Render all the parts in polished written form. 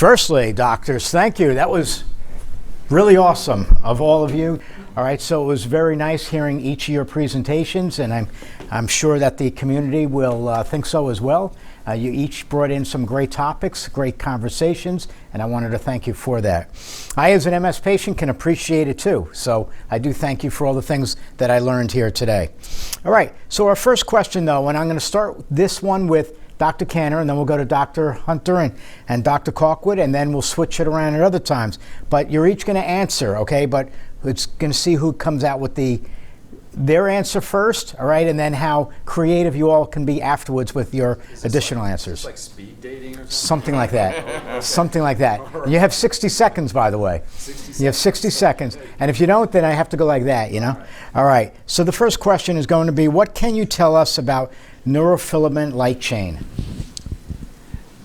Firstly, doctors, thank you. That was really awesome of all of you. All right, so it was very nice hearing each of your presentations, and I'm sure that the community will think so as well. You each brought in some great topics, great conversations, and I wanted to thank you for that. I, as an MS patient, can appreciate it too, so I do thank you for all the things that I learned here today. All right, so our first question, though, and I'm going to start this one with Dr. Kantor, and then we'll go to Dr. Hunter and Dr. Calkwood, and then we'll switch it around at other times. But you're each going to answer, okay? But it's going to see who comes out with their answer first, all right? And then how creative you all can be afterwards with your additional answers. Is this like speed dating or something? Something like that. Something like that. And you have 60 seconds, by the way. 60 You have 60 seconds. And if you don't, then I have to go like that, you know? All right. So the first question is going to be, what can you tell us about neurofilament light chain?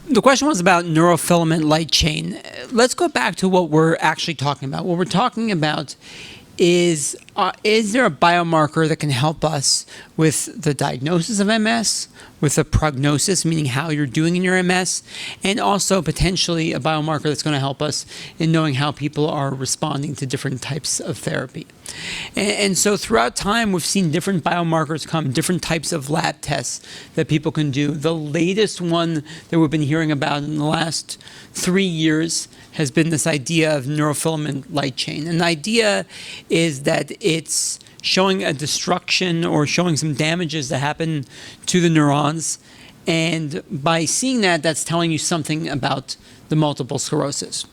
The question was about neurofilament light chain. Let's go back to what we're actually talking about. What we're talking about is there a biomarker that can help us with the diagnosis of MS, with the prognosis, meaning how you're doing in your MS, and also potentially a biomarker that's going to help us in knowing how people are responding to different types of therapy. And so throughout time, we've seen different biomarkers come, different types of lab tests that people can do. The latest one that we've been hearing about in the last 3 years has been this idea of neurofilament light chain. And the idea is that it's showing a destruction or showing some damages that happen to the neurons. And by seeing that, that's telling you something about the multiple sclerosis.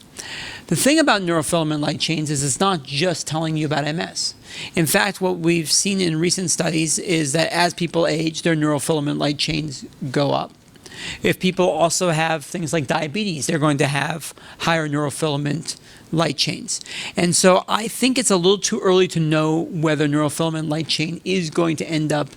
The thing about neurofilament light chains is it's not just telling you about MS. In fact, what we've seen in recent studies is that as people age, their neurofilament light chains go up. If people also have things like diabetes, they're going to have higher neurofilament light chains. And so I think it's a little too early to know whether neurofilament light chain is going to end up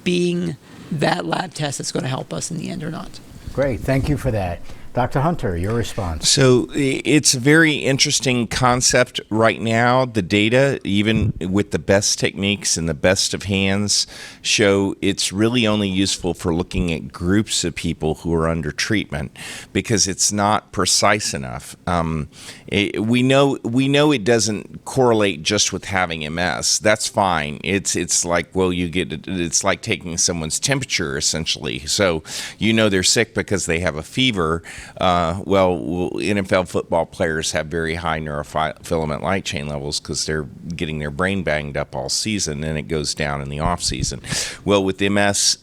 being that lab test that's going to help us in the end or not. Great, thank you for that. Dr. Hunter, your response. So it's a very interesting concept right now. The data, even with the best techniques and the best of hands, show it's really only useful for looking at groups of people who are under treatment because it's not precise enough. We know it doesn't correlate just with having MS. That's fine. It's like, well, it's like taking someone's temperature essentially. So you know they're sick because they have a fever. NFL football players have very high neurofilament light chain levels because they're getting their brain banged up all season, and it goes down in the off season. Well, with MS,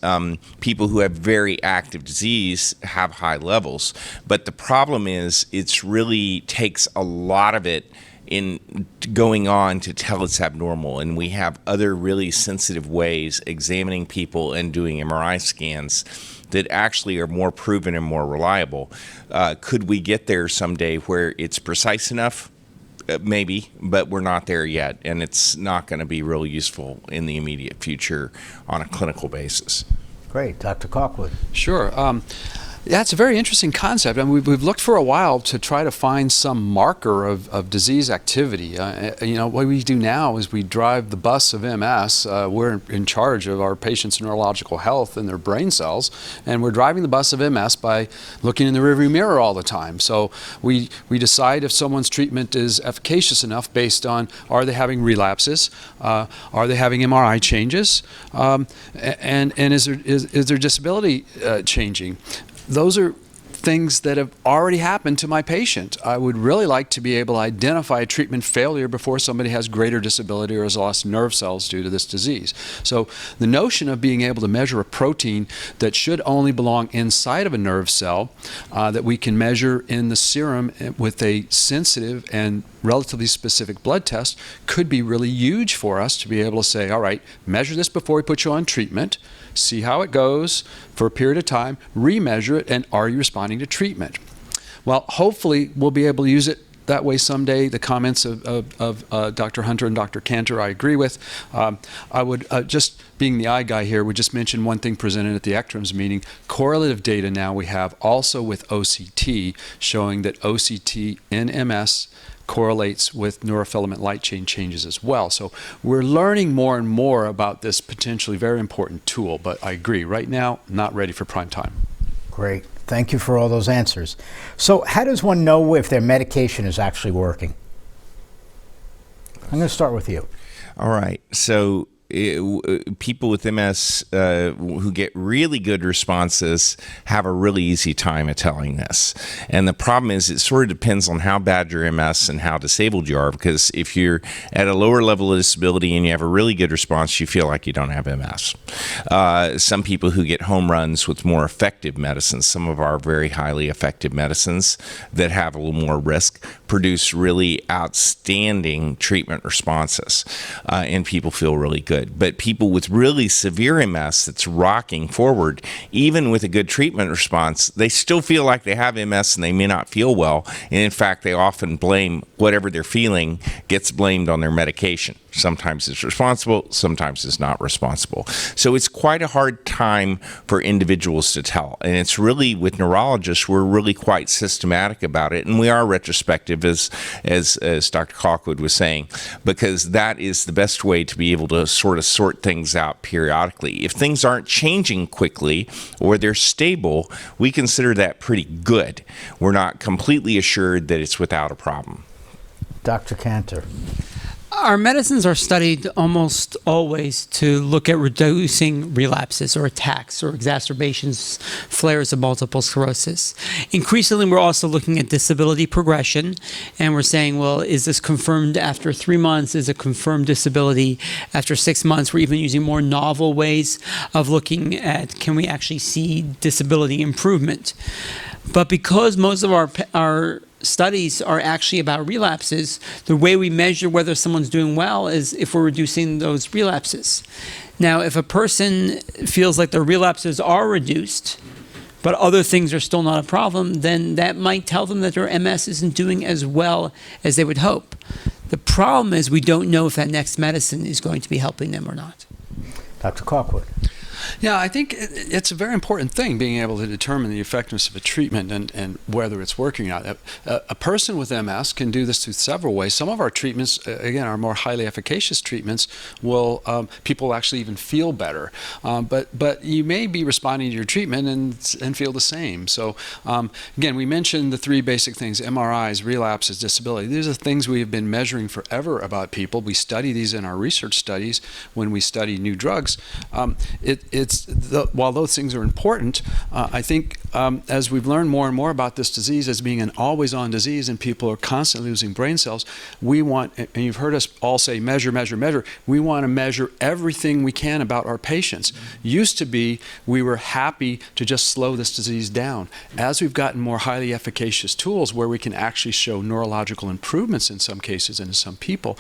people who have very active disease have high levels, but the problem is it really takes a lot of it in going on to tell it's abnormal, and we have other really sensitive ways examining people and doing MRI scans that actually are more proven and more reliable. Could we get there someday where it's precise enough? Maybe, but we're not there yet, and it's not going to be real useful in the immediate future on a clinical basis. Great, Dr. Calkwood. Sure. Yeah, it's a very interesting concept. I mean, we've looked for a while to try to find some marker of disease activity. What we do now is we drive the bus of MS. We're in charge of our patients' neurological health and their brain cells, and we're driving the bus of MS by looking in the rearview mirror all the time. So we decide if someone's treatment is efficacious enough based on, are they having relapses, are they having MRI changes, and is their disability changing? Those are things that have already happened to my patient. I would really like to be able to identify a treatment failure before somebody has greater disability or has lost nerve cells due to this disease. So the notion of being able to measure a protein that should only belong inside of a nerve cell that we can measure in the serum with a sensitive and relatively specific blood test could be really huge for us to be able to say, all right, measure this before we put you on treatment, see how it goes for a period of time, remeasure it, and are you responding to treatment? Well, hopefully we'll be able to use it that way someday. The comments of Dr. Hunter and Dr. Kantor I agree with. I would, just being the eye guy here, would just mention one thing presented at the ECTRIMS meeting. Correlative data now we have also with OCT showing that OCT in MS correlates with neurofilament light chain changes as well. So we're learning more and more about this potentially very important tool, but I agree, right now, not ready for prime time. Great. Thank you for all those answers. So how does one know if their medication is actually working? I'm going to start with you. All right. So people with MS who get really good responses have a really easy time of telling this. And the problem is it sort of depends on how bad your MS and how disabled you are, because if you're at a lower level of disability and you have a really good response, you feel like you don't have MS. Some people who get home runs with more effective medicines, some of our very highly effective medicines that have a little more risk, produce really outstanding treatment responses, and people feel really good. But people with really severe MS that's rocking forward, even with a good treatment response, they still feel like they have MS and they may not feel well. And in fact, they often blame whatever they're feeling gets blamed on their medication. Sometimes it's responsible, sometimes it's not responsible. So it's quite a hard time for individuals to tell. And it's really, with neurologists, we're really quite systematic about it. And we are retrospective, as Dr. Calkwood was saying, because that is the best way to be able to sort of sort things out periodically. If things aren't changing quickly or they're stable, we consider that pretty good. We're not completely assured that it's without a problem. Dr. Kantor. Our medicines are studied almost always to look at reducing relapses or attacks or exacerbations, flares of multiple sclerosis. Increasingly, we're also looking at disability progression, and we're saying, well, is this confirmed after 3 months? Is it confirmed disability after 6 months? We're even using more novel ways of looking at, can we actually see disability improvement? But because most of our studies are actually about relapses, the way we measure whether someone's doing well is if we're reducing those relapses. Now, if a person feels like their relapses are reduced, but other things are still not a problem, then that might tell them that their MS isn't doing as well as they would hope. The problem is we don't know if that next medicine is going to be helping them or not. Dr. Calkwood. Yeah, I think it's a very important thing, being able to determine the effectiveness of a treatment and whether it's working or not. A person with MS can do this through several ways. Some of our treatments, again, our more highly efficacious treatments, will people actually even feel better. But you may be responding to your treatment and feel the same. So again, we mentioned the three basic things: MRIs, relapses, disability. These are things we have been measuring forever about people. We study these in our research studies when we study new drugs. While those things are important, I think as we've learned more and more about this disease as being an always-on disease and people are constantly losing brain cells, we want, and you've heard us all say measure, measure, measure, we want to measure everything we can about our patients. Used to be, we were happy to just slow this disease down. As we've gotten more highly efficacious tools where we can actually show neurological improvements in some cases and in some people,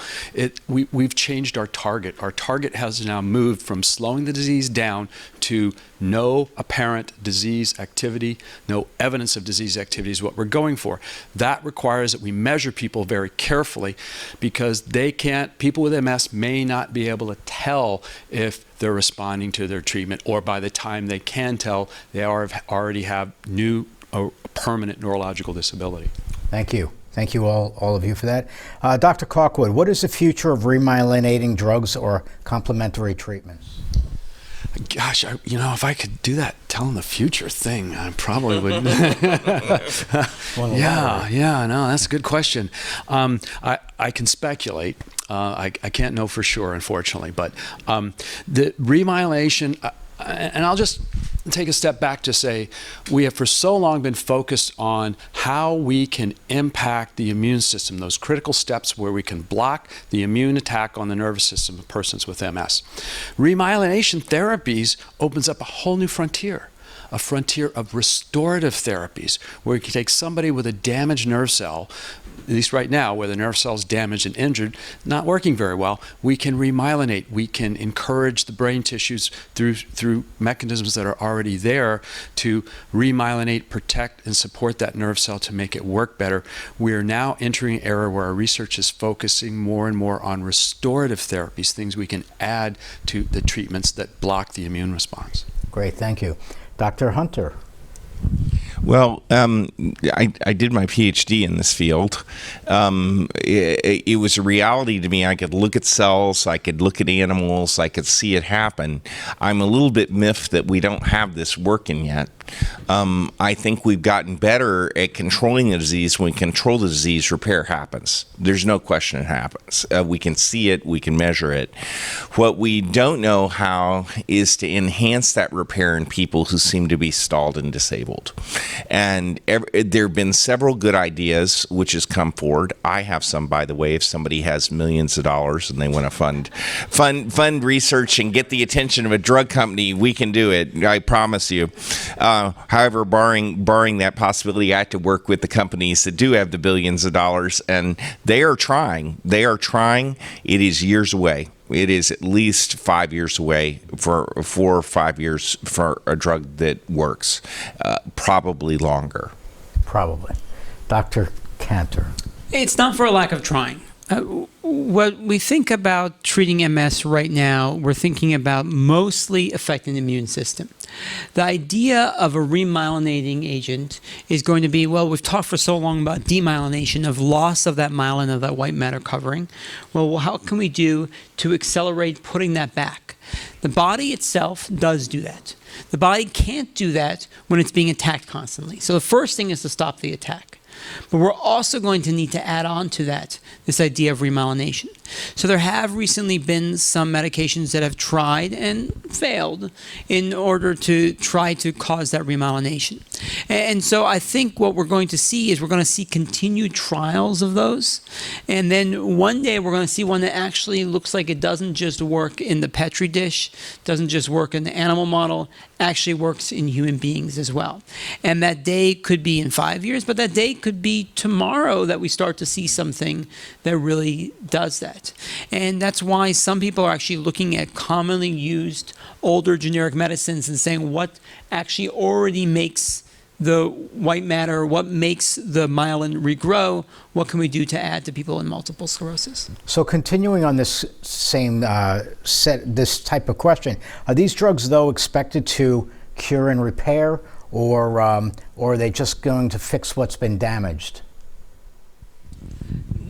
we've changed our target. Our target has now moved from slowing the disease down to no apparent disease activity, no evidence of disease activity is what we're going for. That requires that we measure people very carefully, because people with MS may not be able to tell if they're responding to their treatment, or by the time they can tell, they already have new or permanent neurological disability. Thank you. Thank you all of you for that. Dr. Calkwood, what is the future of remyelinating drugs or complementary treatments? Gosh, if I could do that telling the future thing, I probably would. No, that's a good question. I can speculate. I can't know for sure, unfortunately. But the remyelination, and I'll just take a step back to say, we have for so long been focused on how we can impact the immune system, those critical steps where we can block the immune attack on the nervous system of persons with MS. Remyelination therapies opens up a whole new frontier, a frontier of restorative therapies, where you can take somebody with a damaged nerve cell, at least right now, where the nerve cell is damaged and injured, not working very well, we can remyelinate. We can encourage the brain tissues through mechanisms that are already there to remyelinate, protect, and support that nerve cell to make it work better. We are now entering an era where our research is focusing more and more on restorative therapies, things we can add to the treatments that block the immune response. Great, thank you. Dr. Hunter. Well, I did my Ph.D. in this field. It was a reality to me. I could look at cells, I could look at animals, I could see it happen. I'm a little bit miffed that we don't have this working yet. I think we've gotten better at controlling the disease. When we control the disease, repair happens. There's no question it happens. We can see it, we can measure it. What we don't know how is to enhance that repair in people who seem to be stalled and disabled. And there have been several good ideas which has come forward. I have some, by the way, if somebody has millions of dollars and they want to fund research and get the attention of a drug company, we can do it. I promise you. However, barring that possibility, I have to work with the companies that do have the billions of dollars, and they are trying. They are trying. It is years away. It is at least 5 years away, for 4 or 5 years for a drug that works. Probably longer. Probably. Dr. Kantor. It's not for a lack of trying. What we think about treating MS right now, we're thinking about mostly affecting the immune system. The idea of a remyelinating agent is going to be, well, we've talked for so long about demyelination, of loss of that myelin, of that white matter covering. Well, how can we do to accelerate putting that back? The body itself does do that. The body can't do that when it's being attacked constantly. So the first thing is to stop the attack. But we're also going to need to add on to that this idea of remyelination. So there have recently been some medications that have tried and failed in order to try to cause that remyelination. And so I think what we're going to see is we're going to see continued trials of those. And then one day we're going to see one that actually looks like it doesn't just work in the Petri dish, doesn't just work in the animal model, actually works in human beings as well. And that day could be in 5 years, but that day could be tomorrow that we start to see something that really does that. And that's why some people are actually looking at commonly used older generic medicines and saying what actually already makes the white matter, what makes the myelin regrow, what can we do to add to people in multiple sclerosis? So continuing on this same this type of question, are these drugs, though, expected to cure and repair, or are they just going to fix what's been damaged?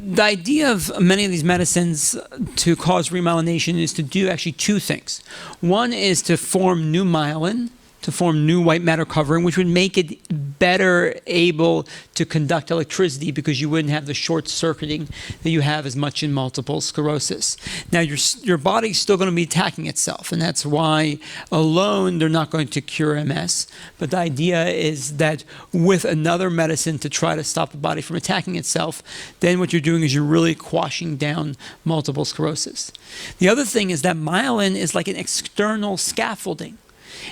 The idea of many of these medicines to cause remyelination is to do actually two things. One is to form new myelin, to form new white matter covering, which would make it better able to conduct electricity because you wouldn't have the short circuiting that you have as much in multiple sclerosis. Now, your body's still going to be attacking itself, and that's why alone they're not going to cure MS. But the idea is that with another medicine to try to stop the body from attacking itself, then what you're doing is you're really quashing down multiple sclerosis. The other thing is that myelin is like an external scaffolding.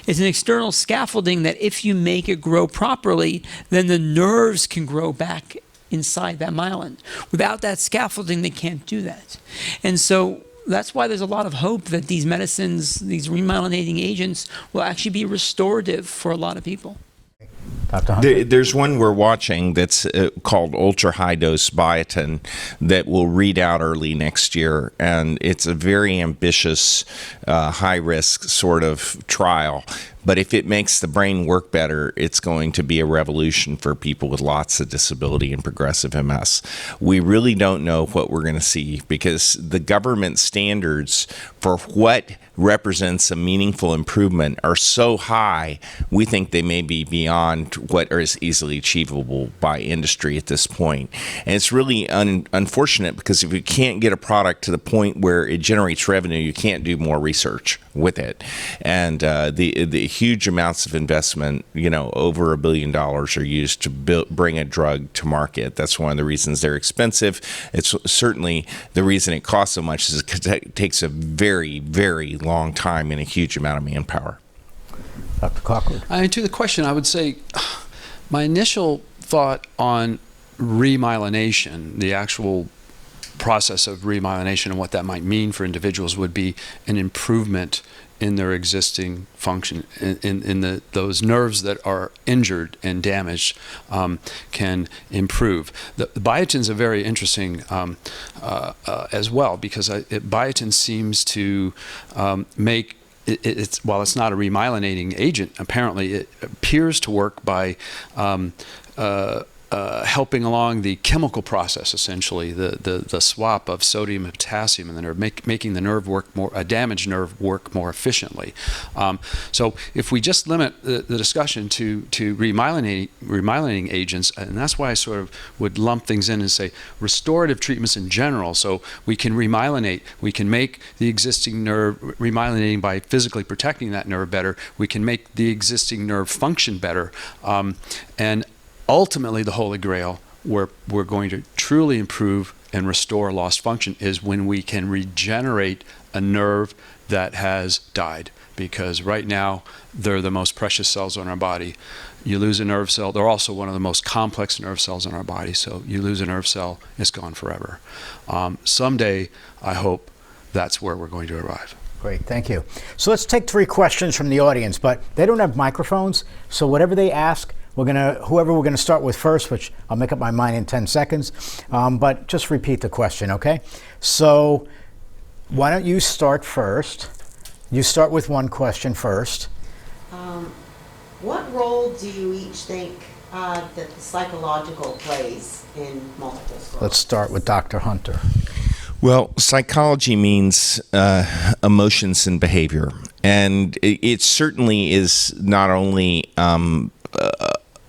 It's an external scaffolding that if you make it grow properly, then the nerves can grow back inside that myelin. Without that scaffolding, they can't do that. And so that's why there's a lot of hope that these medicines, these remyelinating agents, will actually be restorative for a lot of people. Dr. Hunter? There's one we're watching that's called ultra-high dose biotin that will read out early next year, and it's a very ambitious, high-risk sort of trial. But if it makes the brain work better, it's going to be a revolution for people with lots of disability and progressive MS. We really don't know what we're going to see because the government standards for what represents a meaningful improvement are so high, we think they may be beyond what is easily achievable by industry at this point. And it's really unfortunate because if you can't get a product to the point where it generates revenue, you can't do more research with it. And the huge amounts of investment, over $1 billion are used to bring a drug to market. That's one of the reasons they're expensive. It's certainly the reason it costs so much is because it takes a very, very long time and a huge amount of manpower. Dr. Calkwood. To the question, I would say my initial thought on remyelination, the actual process of remyelination and what that might mean for individuals would be an improvement in their existing function, in those nerves that are injured and damaged can improve. The biotin is a very interesting as well because biotin seems to make while it's not a remyelinating agent, apparently it appears to work by helping along the chemical process, essentially, the swap of sodium and potassium in the nerve, making the nerve work more, a damaged nerve work more efficiently. So if we just limit the discussion to remyelinating agents, and that's why I sort of would lump things in and say restorative treatments in general. So we can remyelinate, we can make the existing nerve remyelinating by physically protecting that nerve better. We can make the existing nerve function better, and ultimately, the Holy Grail, where we're going to truly improve and restore lost function, is when we can regenerate a nerve that has died. Because right now, they're the most precious cells in our body. You lose a nerve cell, they're also one of the most complex nerve cells in our body. So you lose a nerve cell, it's gone forever. Someday, I hope that's where we're going to arrive. Great, thank you. So let's take 3 questions from the audience, but they don't have microphones, so whatever they ask, whoever we're gonna start with first, which I'll make up my mind in 10 seconds, but just repeat the question, okay? So why don't you start first? You start with one question first. What role do you each think that the psychological plays in multiple sclerosis? Let's start with Dr. Hunter. Well, psychology means emotions and behavior. And it certainly is not only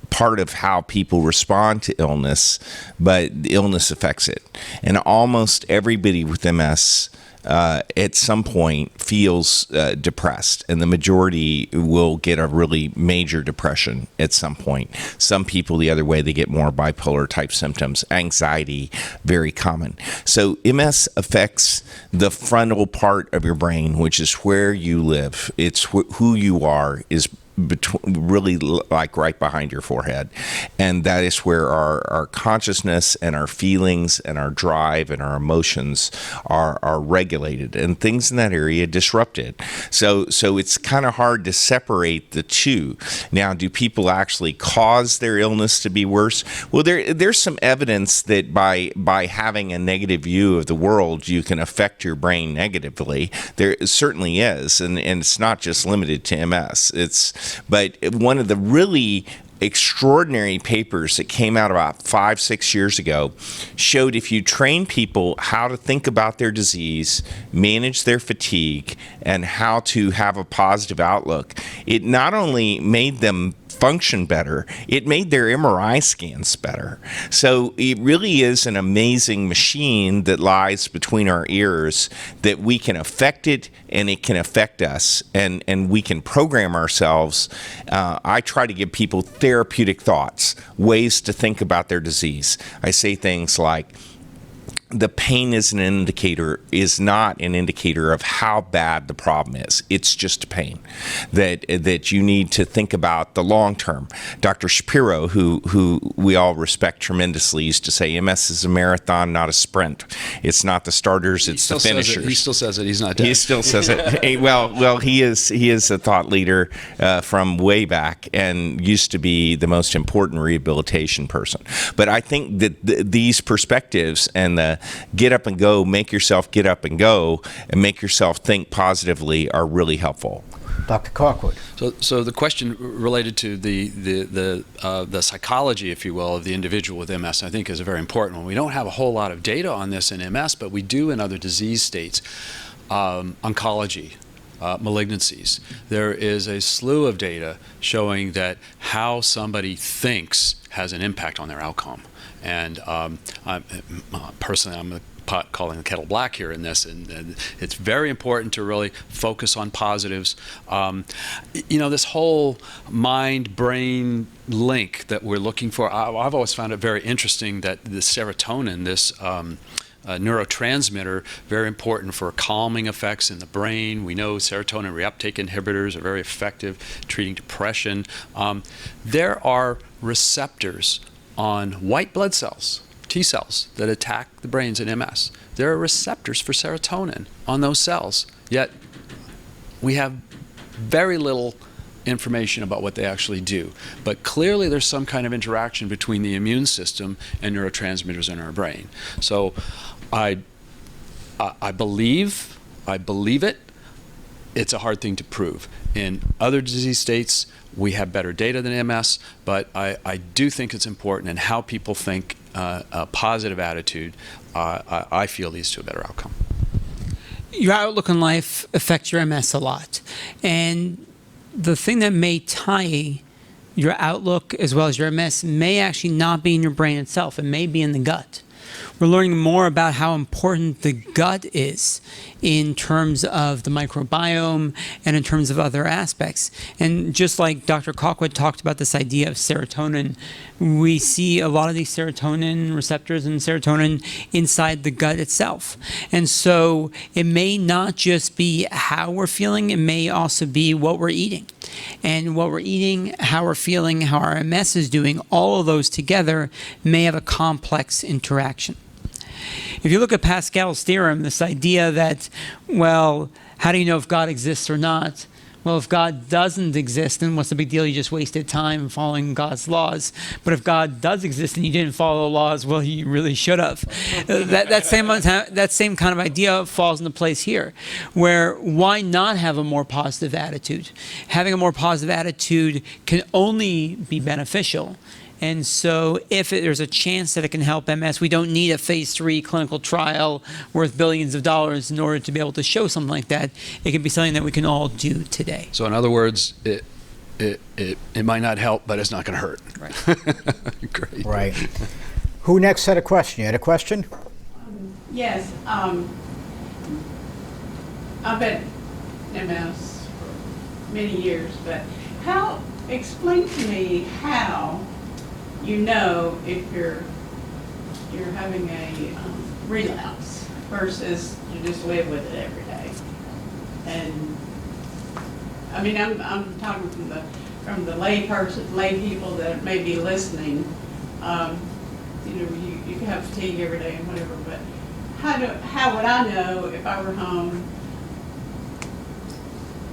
part of how people respond to illness, but the illness affects it. And almost everybody with MS at some point feels depressed, and the majority will get a really major depression at some point. Some people the other way, they get more bipolar type symptoms, anxiety, very common. So MS affects the frontal part of your brain, which is where you live. It's who you are, is really like right behind your forehead, and that is where our consciousness and our feelings and our drive and our emotions are regulated, and things in that area disrupted. So it's kind of hard to separate the two. Now, do people actually cause their illness to be worse? Well, there's some evidence that by having a negative view of the world, you can affect your brain negatively. There certainly is, and it's not just limited to MS. But one of the really extraordinary papers that came out about 5-6 years ago showed if you train people how to think about their disease, manage their fatigue, and how to have a positive outlook, it not only made them function better, it made their MRI scans better. So it really is an amazing machine that lies between our ears, that we can affect it and it can affect us, and we can program ourselves. I try to give people therapeutic thoughts, ways to think about their disease. I say things like, the pain is not an indicator of how bad the problem is. It's just pain. That you need to think about the long term. Dr. Shapiro, who we all respect tremendously, used to say MS is a marathon, not a sprint. It's not the starters, it's the finishers. He still says it. He's not dead. He still says it. Well, he is a thought leader from way back, and used to be the most important rehabilitation person. But I think that these perspectives and the get up and go, make yourself get up and go, and make yourself think positively are really helpful. Dr. Calkwood. So the question related to the psychology, if you will, of the individual with MS, I think is a very important one. We don't have a whole lot of data on this in MS, but we do in other disease states. Oncology, malignancies. There is a slew of data showing that how somebody thinks has an impact on their outcome. And personally, I'm calling the kettle black here in this, and it's very important to really focus on positives. This whole mind-brain link that we're looking for, I've always found it very interesting that the serotonin, this neurotransmitter, very important for calming effects in the brain. We know serotonin reuptake inhibitors are very effective treating depression. There are receptors on white blood cells, T cells, that attack the brains in MS. There are receptors for serotonin on those cells, yet we have very little information about what they actually do. But clearly there's some kind of interaction between the immune system and neurotransmitters in our brain. So I believe it. it's a hard thing to prove. In other disease states, we have better data than MS, but I do think it's important, and how people think a positive attitude, I feel leads to a better outcome. Your outlook on life affects your MS a lot. And the thing that may tie your outlook as well as your MS may actually not be in your brain itself. It may be in the gut. We're learning more about how important the gut is in terms of the microbiome and in terms of other aspects. And just like Dr. Calkwood talked about this idea of serotonin, we see a lot of these serotonin receptors and serotonin inside the gut itself. And so it may not just be how we're feeling, it may also be what we're eating. And what we're eating, how we're feeling, how our MS is doing, all of those together may have a complex interaction. If you look at Pascal's theorem, this idea that, well, how do you know if God exists or not? Well, if God doesn't exist, then what's the big deal? You just wasted time following God's laws. But if God does exist and you didn't follow the laws, well, you really should have. That same kind of idea falls into place here, where why not have a more positive attitude? Having a more positive attitude can only be beneficial. And so if there's a chance that it can help MS, we don't need a phase 3 clinical trial worth billions of dollars in order to be able to show something like that. It can be something that we can all do today. So in other words, it might not help, but it's not going to hurt. Right. Great. Right. Who next had a question? You had a question? Yes. I've had MS for many years, but explain to me how you know if you're having a relapse versus you just live with it every day. And I mean, I'm talking from the lay people that may be listening. You know, you can have fatigue every day and whatever, but how would I know if I were home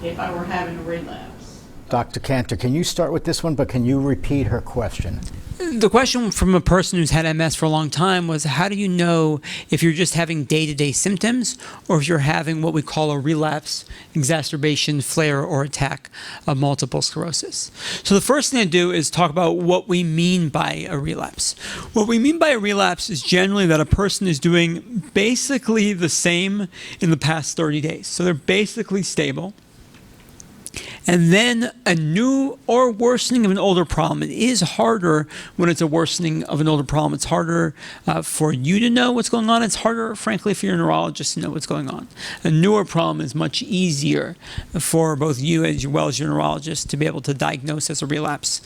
if I were having a relapse? Dr. Kantor, can you start with this one, but can you repeat her question? The question from a person who's had MS for a long time was, how do you know if you're just having day-to-day symptoms or if you're having what we call a relapse, exacerbation, flare, or attack of multiple sclerosis? So the first thing to do is talk about what we mean by a relapse. What we mean by a relapse is generally that a person is doing basically the same in the past 30 days. So they're basically stable. And then a new or worsening of an older problem. It is harder when it's a worsening of an older problem. It's harder for you to know what's going on. It's harder, frankly, for your neurologist to know what's going on. A newer problem is much easier for both you as well as your neurologist to be able to diagnose as a relapse.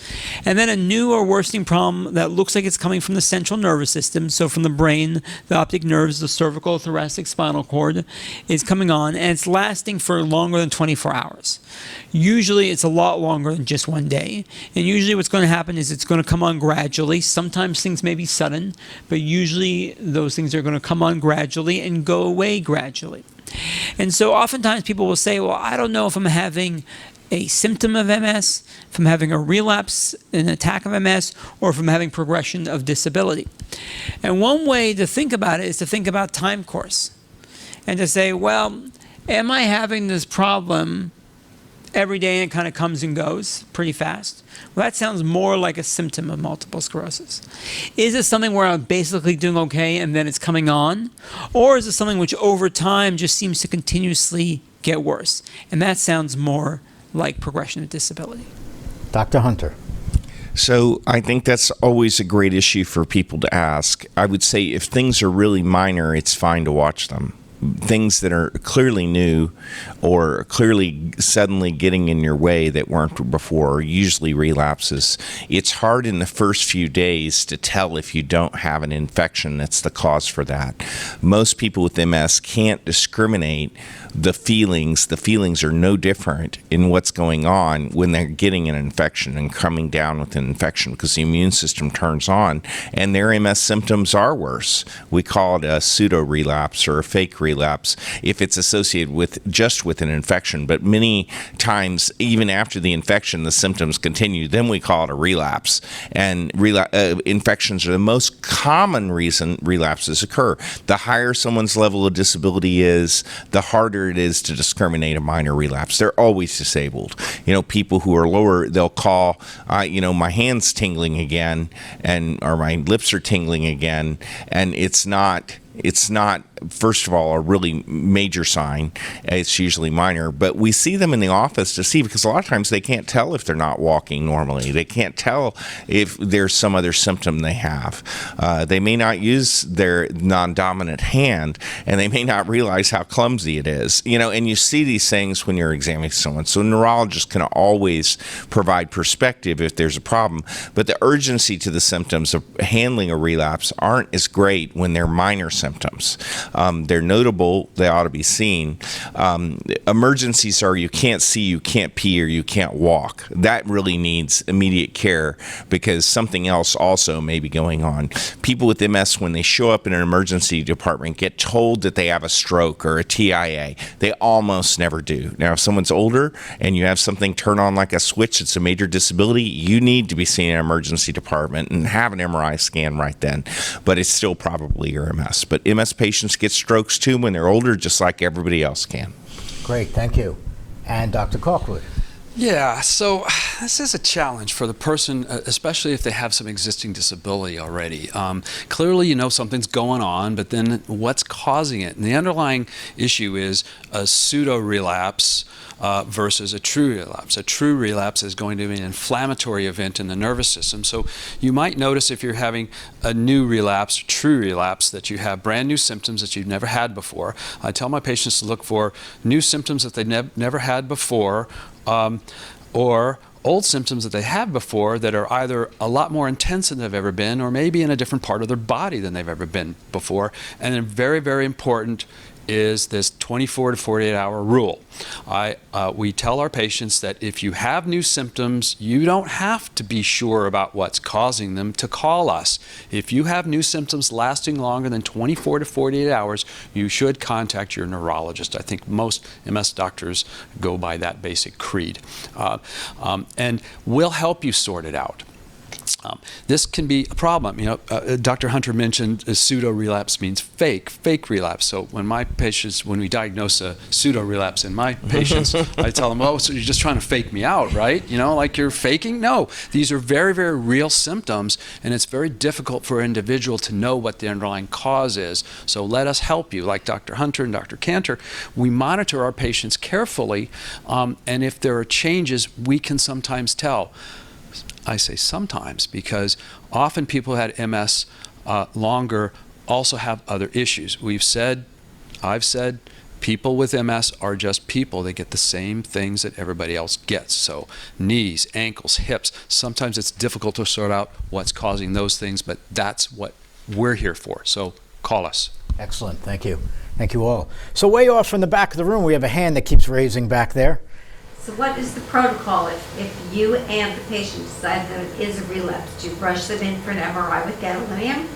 And then a new or worsening problem that looks like it's coming from the central nervous system, so from the brain, the optic nerves, the cervical, thoracic, spinal cord, is coming on, and it's lasting for longer than 24 hours. Usually it's a lot longer than just one day. And usually what's going to happen is it's going to come on gradually. Sometimes things may be sudden, but usually those things are going to come on gradually and go away gradually. And so oftentimes people will say, well, I don't know if I'm having a symptom of MS, if I'm having a relapse, an attack of MS, or if I'm having progression of disability. And one way to think about it is to think about time course and to say, well, am I having this problem every day and it kind of comes and goes pretty fast? Well, that sounds more like a symptom of multiple sclerosis. Is it something where I'm basically doing okay and then it's coming on? Or is it something which over time just seems to continuously get worse? And that sounds more like progression of disability. Dr. Hunter. So I think that's always a great issue for people to ask. I would say if things are really minor, it's fine to watch them. Things that are clearly new or clearly suddenly getting in your way that weren't before, usually relapses. It's hard in the first few days to tell if you don't have an infection that's the cause for that. Most people with MS can't discriminate the feelings. The feelings are no different in what's going on when they're getting an infection and coming down with an infection, because the immune system turns on and their MS symptoms are worse. We call it a pseudo relapse or a fake relapse if it's associated with just with with an infection, but many times, even after the infection, the symptoms continue. Then we call it a relapse. And infections are the most common reason relapses occur. The higher someone's level of disability is, the harder it is to discriminate a minor relapse. They're always disabled. People who are lower, they'll call, my hand's tingling again, or my lips are tingling again, and it's not, first of all, a really major sign. It's usually minor, but we see them in the office to see, because a lot of times they can't tell if they're not walking normally. They can't tell if there's some other symptom they have. They may not use their non-dominant hand, and they may not realize how clumsy it is. And you see these things when you're examining someone. So neurologists can always provide perspective if there's a problem, but the urgency to the symptoms of handling a relapse aren't as great when they're minor symptoms. They're notable. They ought to be seen. Emergencies are you can't see, you can't pee, or you can't walk. That really needs immediate care because something else also may be going on. People with MS, when they show up in an emergency department, get told that they have a stroke or a TIA. They almost never do. Now, if someone's older and you have something turn on like a switch, it's a major disability, you need to be seen in an emergency department and have an MRI scan right then. But it's still probably your MS. But MS patients get strokes too when they're older, just like everybody else can. Great, thank you. And Dr. Calkwood. Yeah, so this is a challenge for the person, especially if they have some existing disability already. Clearly, something's going on, but then what's causing it? And the underlying issue is a pseudo-relapse versus a true relapse. A true relapse is going to be an inflammatory event in the nervous system. So you might notice if you're having a new relapse, true relapse, that you have brand new symptoms that you've never had before. I tell my patients to look for new symptoms that they never had before, or old symptoms that they had before that are either a lot more intense than they've ever been, or maybe in a different part of their body than they've ever been before. And then very, very important is this 24 to 48 hour rule. We tell our patients that if you have new symptoms, you don't have to be sure about what's causing them to call us. If you have new symptoms lasting longer than 24 to 48 hours, you should contact your neurologist. I think most MS doctors go by that basic creed. And we'll help you sort it out. This can be a problem. Dr. Hunter mentioned a pseudo-relapse means fake relapse. So when we diagnose a pseudo-relapse in my patients, I tell them, oh, so you're just trying to fake me out, right? Like you're faking? No, these are very, very real symptoms, and it's very difficult for an individual to know what the underlying cause is. So let us help you. Like Dr. Hunter and Dr. Kantor, we monitor our patients carefully, and if there are changes, we can sometimes tell. I say sometimes because often people who had MS longer also have other issues. I've said, people with MS are just people. They get the same things that everybody else gets. So knees, ankles, hips. Sometimes it's difficult to sort out what's causing those things, but that's what we're here for. So call us. Excellent, thank you. Thank you all. So way off from the back of the room, we have a hand that keeps raising back there. So what is the protocol if you and the patient decide that it is a relapse? Do you rush them in for an MRI with gadolinium?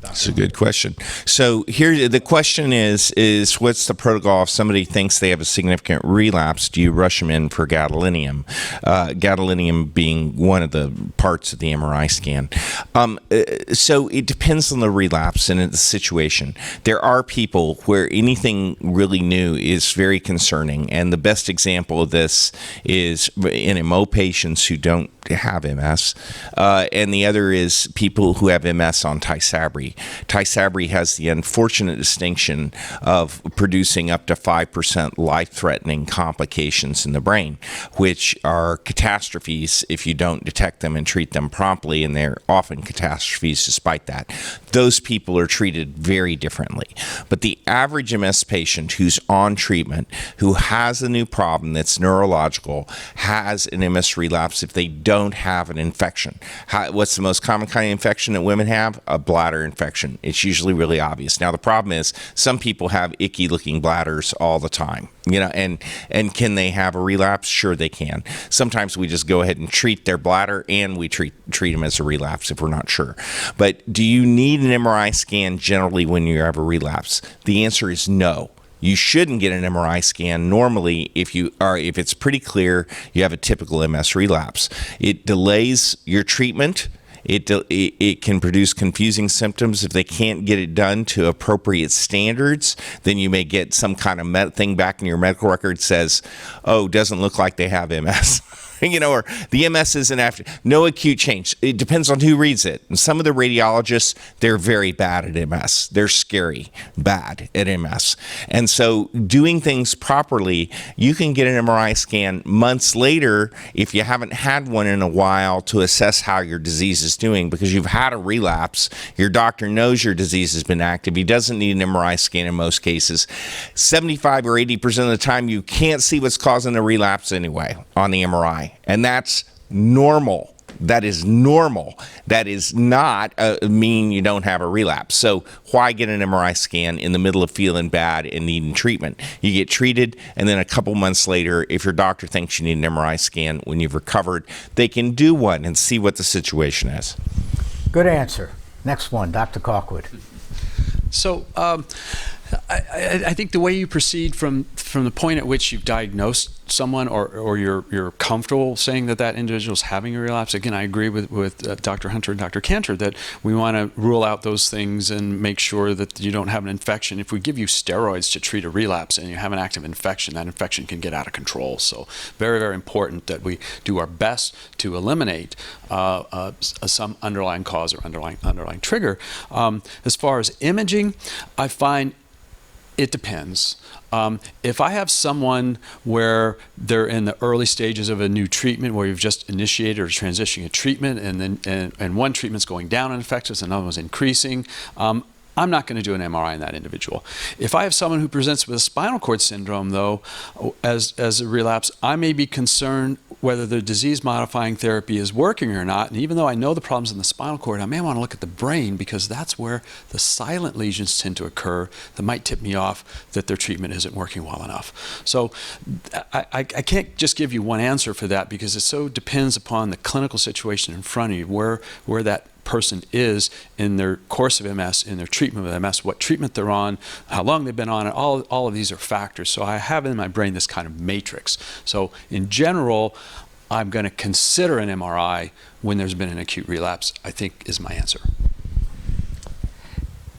That's a good question. So here, the question is what's the protocol if somebody thinks they have a significant relapse? Do you rush them in for gadolinium? Gadolinium being one of the parts of the MRI scan. So it depends on the relapse and the situation. There are people where anything really new is very concerning, and the best example of this is in MO patients who don't have MS, and the other is people who have MS on Tysabri. Tysabri has the unfortunate distinction of producing up to 5% life-threatening complications in the brain, which are catastrophes if you don't detect them and treat them promptly, and they're often catastrophes despite that. Those people are treated very differently. But the average MS patient who's on treatment, who has a new problem that's neurological, has an MS relapse if they don't have an infection. What's the most common kind of infection that women have? A bladder infection. It's usually really obvious. Now, the problem is some people have icky looking bladders all the time, and can they have a relapse? Sure, they can. Sometimes we just go ahead and treat their bladder, and we treat them as a relapse if we're not sure. But do you need an MRI scan generally when you have a relapse? The answer is no. You shouldn't get an MRI scan normally if it's pretty clear you have a typical MS relapse. It delays your treatment. It can produce confusing symptoms. If they can't get it done to appropriate standards, then you may get some kind of thing back in your medical record says, oh, doesn't look like they have MS. Or the MS isn't after, no acute change. It depends on who reads it. And some of the radiologists, they're very bad at MS. They're scary bad at MS. And so doing things properly, you can get an MRI scan months later if you haven't had one in a while to assess how your disease is doing, because you've had a relapse. Your doctor knows your disease has been active. He doesn't need an MRI scan in most cases. 75 or 80% of the time, you can't see what's causing the relapse anyway on the MRI. And that's normal. That is normal. That is not mean you don't have a relapse. So why get an MRI scan in the middle of feeling bad and needing treatment? You get treated, and then a couple months later, if your doctor thinks you need an MRI scan when you've recovered, they can do one and see what the situation is. Good answer. Next one, Dr. Calkwood. So I think the way you proceed from the point at which you've diagnosed someone or you're comfortable saying that individual is having a relapse, again, I agree with Dr. Hunter and Dr. Kantor that we want to rule out those things and make sure that you don't have an infection. If we give you steroids to treat a relapse and you have an active infection, that infection can get out of control. So very, very important that we do our best to eliminate some underlying cause or underlying trigger. As far as imaging, I find it depends. If I have someone where they're in the early stages of a new treatment, where you've just initiated or transitioning a treatment, and one treatment's going down in effectiveness, and another one's increasing, I'm not going to do an MRI in that individual. If I have someone who presents with a spinal cord syndrome, though, as a relapse, I may be concerned whether the disease-modifying therapy is working or not. And even though I know the problems in the spinal cord, I may want to look at the brain, because that's where the silent lesions tend to occur that might tip me off that their treatment isn't working well enough. So I can't just give you one answer for that, because it so depends upon the clinical situation in front of you, where that person is in their course of MS, in their treatment with MS, what treatment they're on, how long they've been on it. All of these are factors. So I have in my brain this kind of matrix. So in general, I'm going to consider an MRI when there's been an acute relapse, I think, is my answer.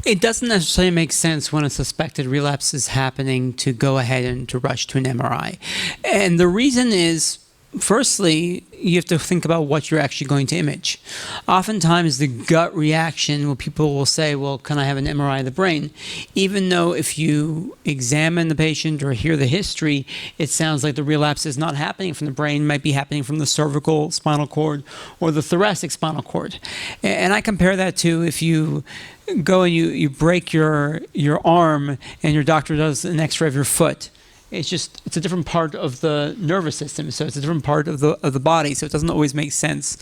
It doesn't necessarily make sense when a suspected relapse is happening to go ahead and to rush to an MRI. And the reason is, firstly, you have to think about what you're actually going to image. Oftentimes, the gut reaction, where people will say, well, can I have an MRI of the brain? Even though if you examine the patient or hear the history, it sounds like the relapse is not happening from the brain, it might be happening from the cervical spinal cord or the thoracic spinal cord. And I compare that to if you go and you break your arm and your doctor does an x-ray of your foot. It's a different part of the nervous system, so it's a different part of the body, so it doesn't always make sense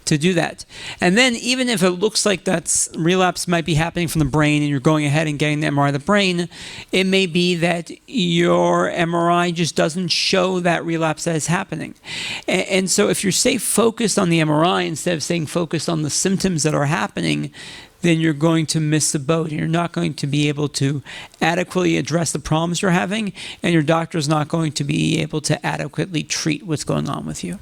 to do that. And then even if it looks like that relapse might be happening from the brain and you're going ahead and getting the MRI of the brain, it may be that your MRI just doesn't show that relapse that is happening. And so if you stay focused on the MRI instead of staying focused on the symptoms that are happening, then you're going to miss the boat, and you're not going to be able to adequately address the problems you're having, and your doctor's not going to be able to adequately treat what's going on with you.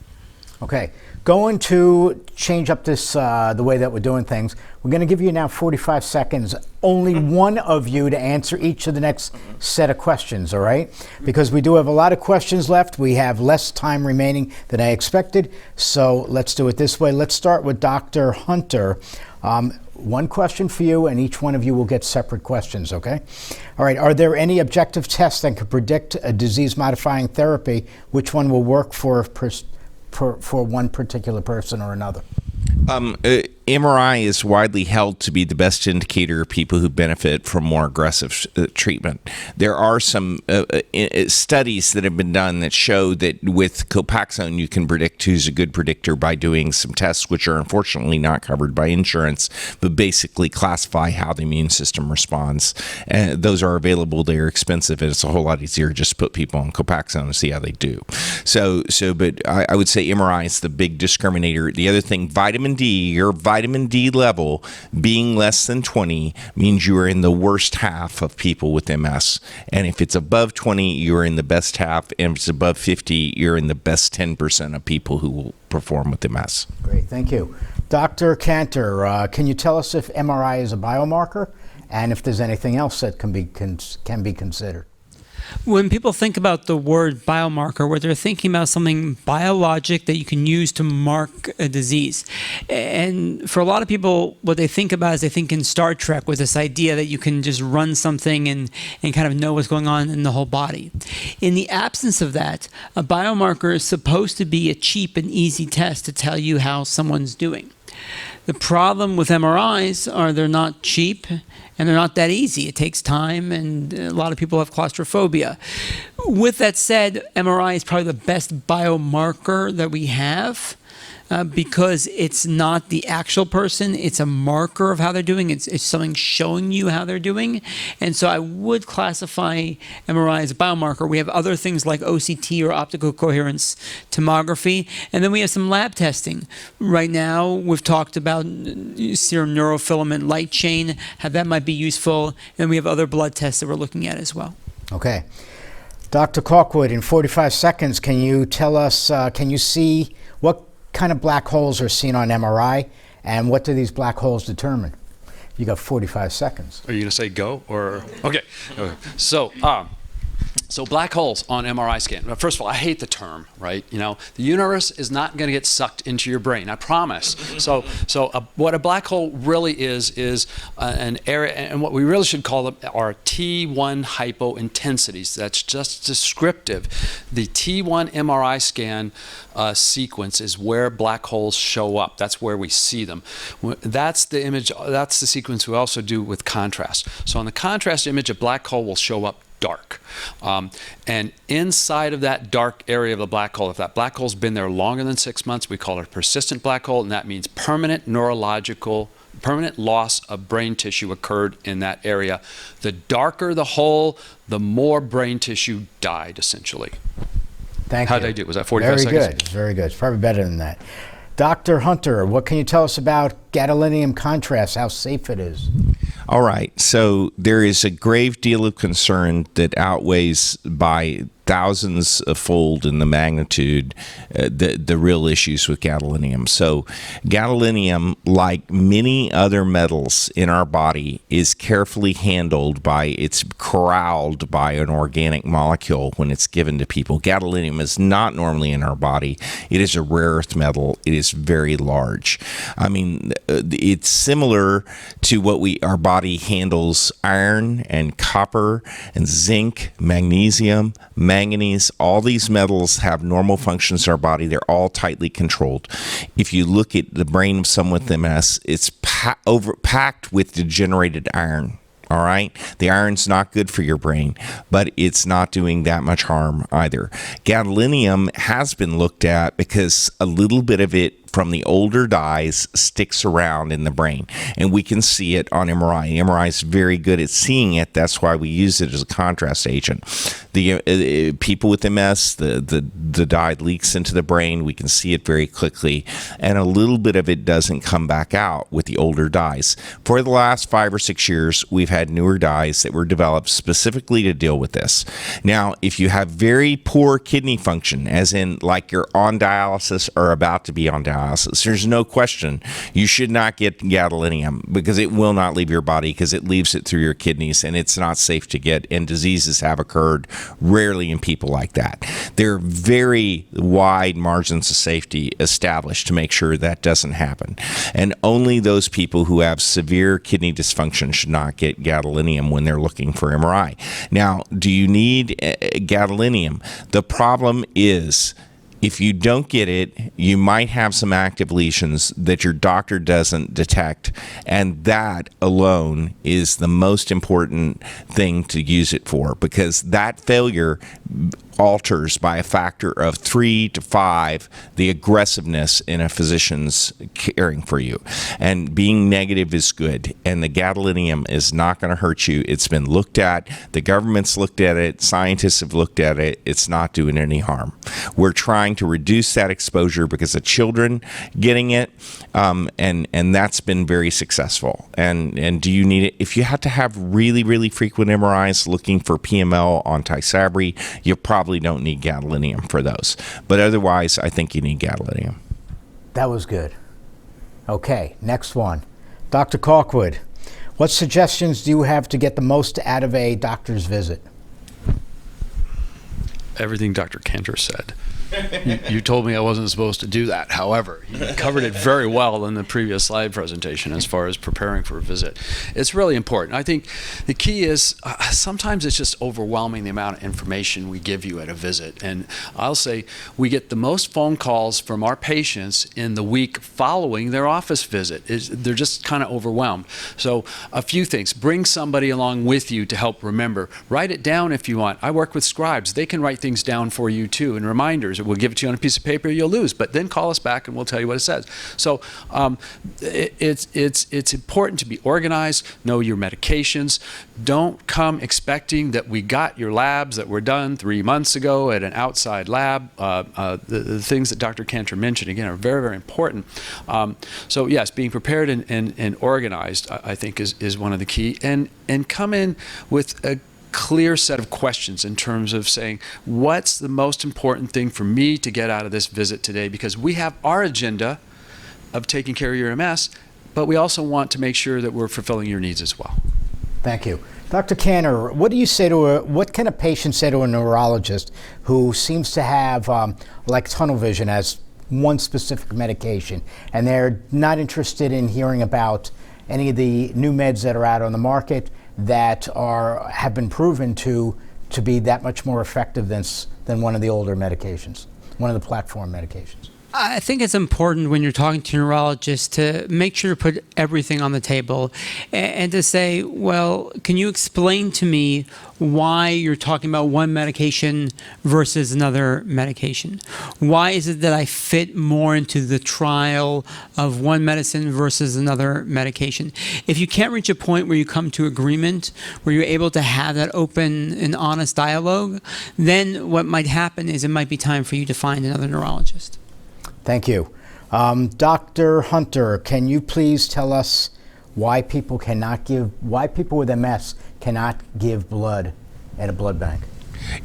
Okay, going to change up this the way that we're doing things. We're going to give you now 45 seconds, only one of you to answer each of the next set of questions, all right? Because we do have a lot of questions left. We have less time remaining than I expected, so let's do it this way. Let's start with Dr. Hunter. One question for you, and each one of you will get separate questions, okay? All right, are there any objective tests that could predict a disease-modifying therapy? Which one will work for one particular person or another? MRI is widely held to be the best indicator of people who benefit from more aggressive treatment. There are some studies that have been done that show that with Copaxone you can predict who's a good predictor by doing some tests which are unfortunately not covered by insurance, but basically classify how the immune system responds. And those are available. They are expensive, and it's a whole lot easier to just put people on Copaxone and see how they do. But I would say MRI is the big discriminator. The other thing, vitamin D, your vitamin vitamin D level being less than 20 means you are in the worst half of people with MS. And if it's above 20, you're in the best half. And if it's above 50, you're in the best 10% of people who will perform with MS. Great, thank you. Dr. Kantor, can you tell us if MRI is a biomarker and if there's anything else that can be considered? When people think about the word biomarker, what they're thinking about something biologic that you can use to mark a disease. And for a lot of people, what they think about is they think in Star Trek with this idea that you can just run something and kind of know what's going on in the whole body. In the absence of that, a biomarker is supposed to be a cheap and easy test to tell you how someone's doing. The problem with MRIs are they're not cheap and they're not that easy. It takes time, and a lot of people have claustrophobia. With that said, MRI is probably the best biomarker that we have because it's not the actual person. It's a marker of how they're doing. It's something showing you how they're doing. And so I would classify MRI as a biomarker. We have other things like OCT or optical coherence tomography. And then we have some lab testing. Right now, we've talked about serum neurofilament light chain, how that might be useful. And we have other blood tests that we're looking at as well. Okay. Dr. Calkwood, in 45 seconds, can you tell us, can you see what kind of black holes are seen on MRI, and what do these black holes determine? You got 45 seconds. Are you going to say go or? Okay. So black holes on MRI scan. Well, first of all, I hate the term, right? You know, the universe is not going to get sucked into your brain, I promise. So what a black hole really is an area, and what we really should call them are T1 hypointensities. That's just descriptive. The T1 MRI scan sequence is where black holes show up. That's where we see them. That's the image. That's the sequence we also do with contrast. So on the contrast image, a black hole will show up dark. And inside of that dark area of the black hole, if that black hole's been there longer than 6 months, we call it a persistent black hole, and that means permanent loss of brain tissue occurred in that area. The darker the hole, the more brain tissue died, essentially. Thank you. How did I do? Was that 45 seconds? Very good, very good. It's probably better than that. Dr. Hunter, what can you tell us about gadolinium contrast, how safe it is? All right. So there is a grave deal of concern that outweighs by thousands of fold in the magnitude the real issues with gadolinium. So gadolinium, like many other metals in our body, is carefully handled it's corralled by an organic molecule when it's given to people. Gadolinium is not normally in our body. It is a rare earth metal. It is very large. I mean, it's similar to what our body handles iron and copper and zinc, magnesium, manganese. All these metals have normal functions in our body. They're all tightly controlled. If you look at the brain of someone with MS, it's packed with degenerated iron. All right. The iron's not good for your brain, but it's not doing that much harm either. Gadolinium has been looked at because a little bit of it from the older dyes sticks around in the brain, and we can see it on MRI. MRI is very good at seeing it. That's why we use it as a contrast agent. The people with MS, the dye leaks into the brain. We can see it very quickly, and a little bit of it doesn't come back out with the older dyes. For the last 5 or 6 years, we've had newer dyes that were developed specifically to deal with this. Now, if you have very poor kidney function, as in like you're on dialysis or about to be on dialysis, there's no question you should not get gadolinium because it will not leave your body because it leaves it through your kidneys, and it's not safe to get, and diseases have occurred rarely in people like that. There are very wide margins of safety established to make sure that doesn't happen, and only those people who have severe kidney dysfunction should not get gadolinium when they're looking for MRI. Now, do you need gadolinium? The problem is, if you don't get it, you might have some active lesions that your doctor doesn't detect, and that alone is the most important thing to use it for, because that failure alters by a factor of 3 to 5 the aggressiveness in a physician's caring for you. And being negative is good, and the gadolinium is not going to hurt you. It's been looked at. The government's looked at it. Scientists have looked at it. It's not doing any harm. We're trying trying to reduce that exposure because of children getting it, and that's been very successful. And do you need it? If you have to have really, really frequent MRIs looking for PML on Tysabri, you probably don't need gadolinium for those. But otherwise, I think you need gadolinium. That was good. Okay, next one. Dr. Calkwood, what suggestions do you have to get the most out of a doctor's visit? Everything Dr. Kantor said. You told me I wasn't supposed to do that. However, you covered it very well in the previous slide presentation as far as preparing for a visit. It's really important. I think the key is sometimes it's just overwhelming the amount of information we give you at a visit. And I'll say we get the most phone calls from our patients in the week following their office visit. They're just kind of overwhelmed. So a few things. Bring somebody along with you to help remember. Write it down if you want. I work with scribes. They can write things down for you too, and reminders. We'll give it to you on a piece of paper you'll lose, but then call us back and we'll tell you what it says. So it's important to be organized, know your medications. Don't come expecting that we got your labs that were done 3 months ago at an outside lab. The things that Dr. Kantor mentioned, again, are very, very important. So yes, being prepared and organized, I think, is one of the key. And come in with a clear set of questions in terms of saying, what's the most important thing for me to get out of this visit today? Because we have our agenda of taking care of your MS, but we also want to make sure that we're fulfilling your needs as well. Thank you. Dr. Kantor, what do you say to what can a patient say to a neurologist who seems to have like tunnel vision as one specific medication, and they're not interested in hearing about any of the new meds that are out on the market that have been proven to be that much more effective than one of the older medications, one of the platform medications? I think it's important when you're talking to neurologists to make sure to put everything on the table and to say, well, can you explain to me why you're talking about one medication versus another medication? Why is it that I fit more into the trial of one medicine versus another medication? If you can't reach a point where you come to agreement, where you're able to have that open and honest dialogue, then what might happen is it might be time for you to find another neurologist. Thank you. Dr. Hunter, can you please tell us why people with MS cannot give blood at a blood bank?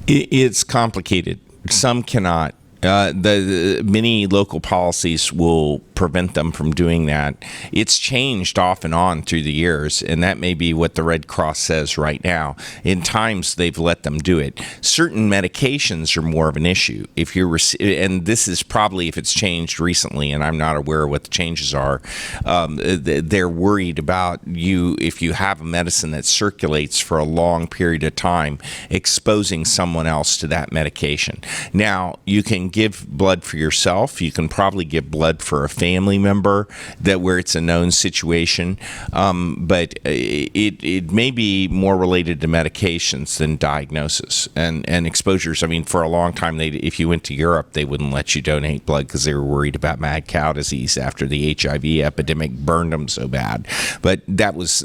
It's complicated. Some cannot. The many local policies will prevent them from doing that. It's changed off and on through the years, and that may be what the Red Cross says right now. In times, they've let them do it. Certain medications are more of an issue. If you're, and this is probably if it's changed recently, and I'm not aware of what the changes are. They're worried about you if you have a medicine that circulates for a long period of time, exposing someone else to that medication. Now, you can give blood for yourself. You can probably give blood for a family member where it's a known situation, but it may be more related to medications than diagnosis and exposures. I mean, for a long time, if you went to Europe, they wouldn't let you donate blood because they were worried about mad cow disease after the HIV epidemic burned them so bad. But that was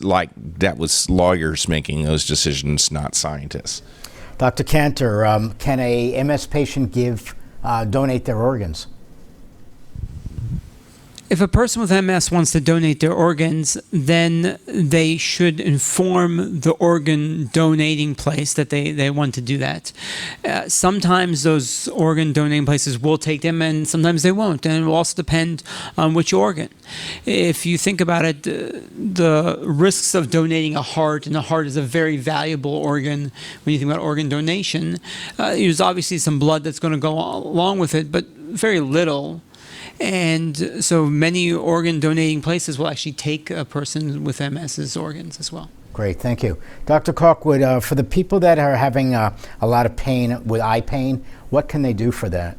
lawyers making those decisions, not scientists. Dr. Kantor, can a MS patient donate their organs? If a person with MS wants to donate their organs, then they should inform the organ donating place that they want to do that. Sometimes those organ donating places will take them, and sometimes they won't. And it will also depend on which organ. If you think about it, the risks of donating a heart, and the heart is a very valuable organ when you think about organ donation, there's obviously some blood that's going to go along with it, but very little. And so many organ donating places will actually take a person with MS's organs as well. Great, thank you. Dr. Calkwood, for the people that are having a lot of pain with eye pain, what can they do for that?